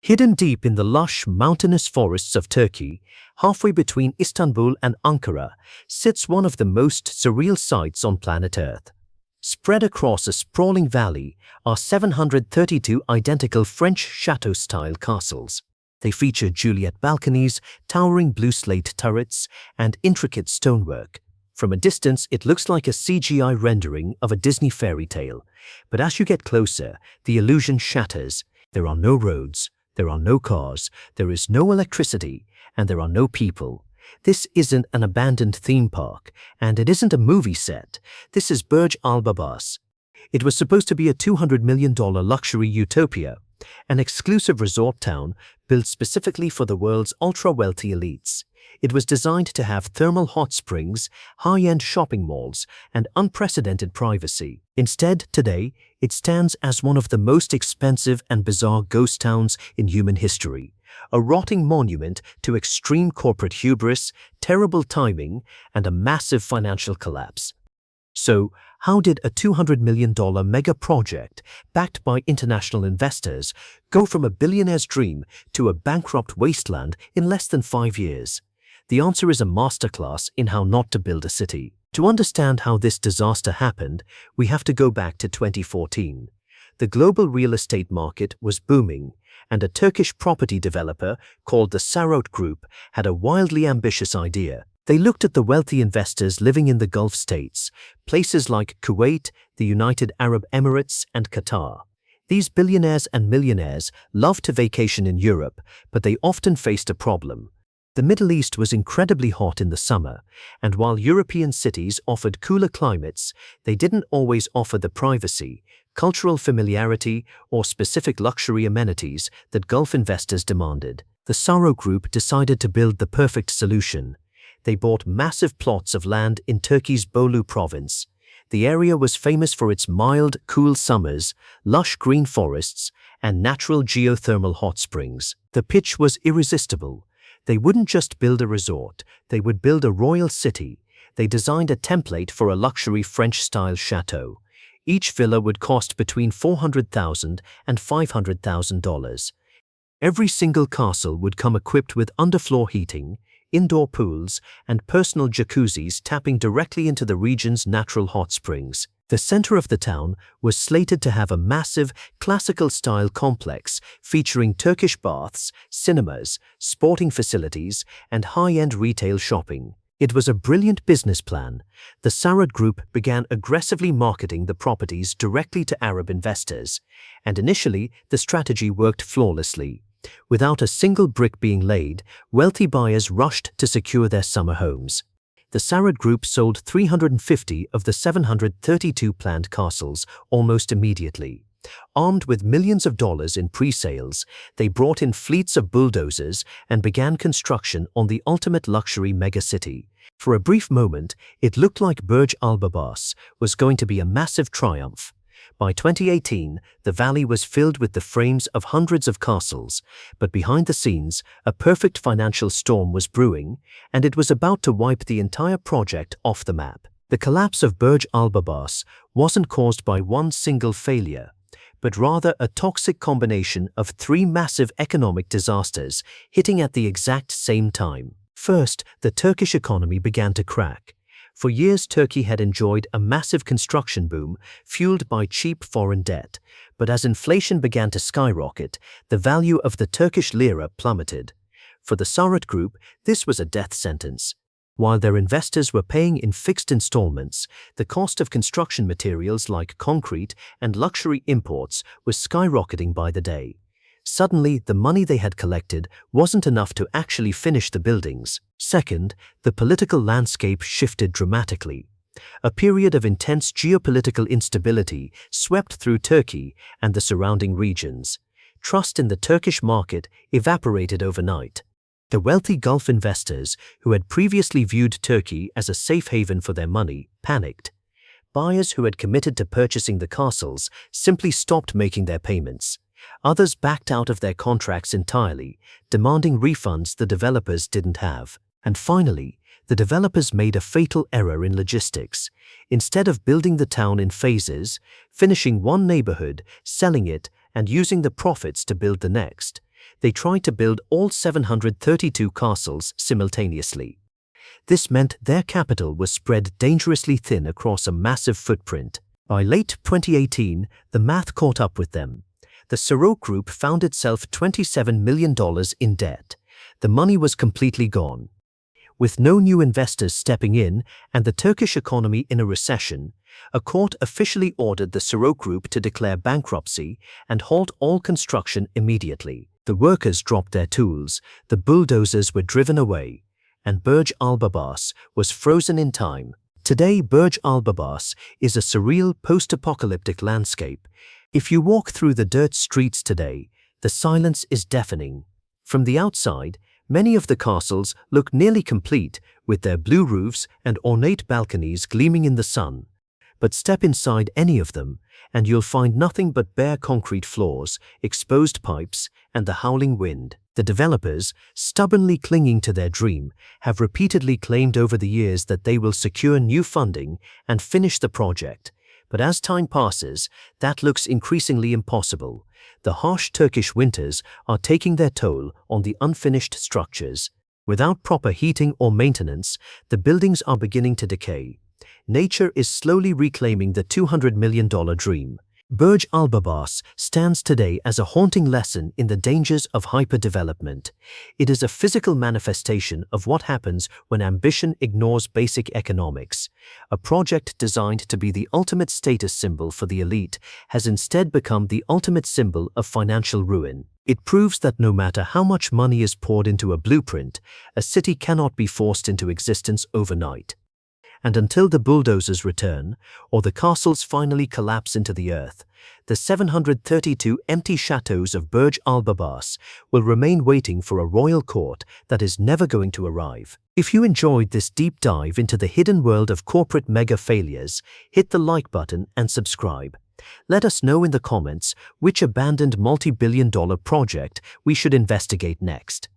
Hidden deep in the lush, mountainous forests of Turkey, halfway between Istanbul and Ankara, sits one of the most surreal sights on planet Earth. Spread across a sprawling valley are 732 identical French chateau-style castles. They feature Juliet balconies, towering blue slate turrets, and intricate stonework. From a distance, it looks like a CGI rendering of a Disney fairy tale. But as you get closer, the illusion shatters. There are no roads. There are no cars, there is no electricity, and there are no people. This isn't an abandoned theme park, and it isn't a movie set. This is Burj Al Babas. It was supposed to be a $200 million luxury utopia, an exclusive resort town built specifically for the world's ultra-wealthy elites. It was designed to have thermal hot springs, high-end shopping malls, and unprecedented privacy. Instead, today, it stands as one of the most expensive and bizarre ghost towns in human history, a rotting monument to extreme corporate hubris, terrible timing, and a massive financial collapse. So, how did a $200 million mega project, backed by international investors, go from a billionaire's dream to a bankrupt wasteland in less than 5 years? The answer is a masterclass in how not to build a city. To understand how this disaster happened, we have to go back to 2014. The global real estate market was booming, and a Turkish property developer called the Sarot Group had a wildly ambitious idea. They looked at the wealthy investors living in the Gulf states, places like Kuwait, the United Arab Emirates, and Qatar. These billionaires and millionaires loved to vacation in Europe, but they often faced a problem. The Middle East was incredibly hot in the summer, and while European cities offered cooler climates, they didn't always offer the privacy, cultural familiarity, or specific luxury amenities that Gulf investors demanded. The Sarot Group decided to build the perfect solution. They bought massive plots of land in Turkey's Bolu province. The area was famous for its mild, cool summers, lush green forests, and natural geothermal hot springs. The pitch was irresistible. They wouldn't just build a resort, they would build a royal city. They designed a template for a luxury French-style chateau. Each villa would cost between $400,000 and $500,000. Every single castle would come equipped with underfloor heating, indoor pools, and personal jacuzzis tapping directly into the region's natural hot springs. The center of the town was slated to have a massive, classical-style complex featuring Turkish baths, cinemas, sporting facilities, and high-end retail shopping. It was a brilliant business plan. The Sarot Group began aggressively marketing the properties directly to Arab investors, and initially the strategy worked flawlessly. Without a single brick being laid, wealthy buyers rushed to secure their summer homes. The Sarot Group sold 350 of the 732 planned castles almost immediately. Armed with millions of dollars in pre-sales, they brought in fleets of bulldozers and began construction on the ultimate luxury megacity. For a brief moment, it looked like Burj Al Babas was going to be a massive triumph. By 2018, the valley was filled with the frames of hundreds of castles, but behind the scenes, a perfect financial storm was brewing, and it was about to wipe the entire project off the map. The collapse of Burj Al Babas wasn't caused by one single failure, but rather a toxic combination of 3 massive economic disasters hitting at the exact same time. First, the Turkish economy began to crack. For years, Turkey had enjoyed a massive construction boom fueled by cheap foreign debt, but as inflation began to skyrocket, the value of the Turkish lira plummeted. For the Sarot Group, this was a death sentence. While their investors were paying in fixed installments, the cost of construction materials like concrete and luxury imports was skyrocketing by the day. Suddenly, the money they had collected wasn't enough to actually finish the buildings. Second, the political landscape shifted dramatically. A period of intense geopolitical instability swept through Turkey and the surrounding regions. Trust in the Turkish market evaporated overnight. The wealthy Gulf investors, who had previously viewed Turkey as a safe haven for their money, panicked. Buyers who had committed to purchasing the castles simply stopped making their payments. Others backed out of their contracts entirely, demanding refunds the developers didn't have. And finally, the developers made a fatal error in logistics. Instead of building the town in phases, finishing one neighborhood, selling it, and using the profits to build the next, they tried to build all 732 castles simultaneously. This meant their capital was spread dangerously thin across a massive footprint. By late 2018, the math caught up with them. The Sarouk Group found itself $27 million in debt. The money was completely gone. With no new investors stepping in and the Turkish economy in a recession, a court officially ordered the Sarouk Group to declare bankruptcy and halt all construction immediately. The workers dropped their tools, the bulldozers were driven away, and Burj Al Babas was frozen in time. Today, Burj Al Babas is a surreal post-apocalyptic landscape. If you walk through the dirt streets today, the silence is deafening. From the outside, many of the castles look nearly complete, with their blue roofs and ornate balconies gleaming in the sun. But step inside any of them, and you'll find nothing but bare concrete floors, exposed pipes, and the howling wind. The developers, stubbornly clinging to their dream, have repeatedly claimed over the years that they will secure new funding and finish the project. But as time passes, that looks increasingly impossible. The harsh Turkish winters are taking their toll on the unfinished structures. Without proper heating or maintenance, the buildings are beginning to decay. Nature is slowly reclaiming the $200 million dream. Burj Al Babas stands today as a haunting lesson in the dangers of hyperdevelopment. It is a physical manifestation of what happens when ambition ignores basic economics. A project designed to be the ultimate status symbol for the elite has instead become the ultimate symbol of financial ruin. It proves that no matter how much money is poured into a blueprint, a city cannot be forced into existence overnight. And until the bulldozers return, or the castles finally collapse into the earth, the 732 empty chateaus of Burj Al Babas will remain waiting for a royal court that is never going to arrive. If you enjoyed this deep dive into the hidden world of corporate mega failures, hit the like button and subscribe. Let us know in the comments which abandoned multi-billion-dollar project we should investigate next.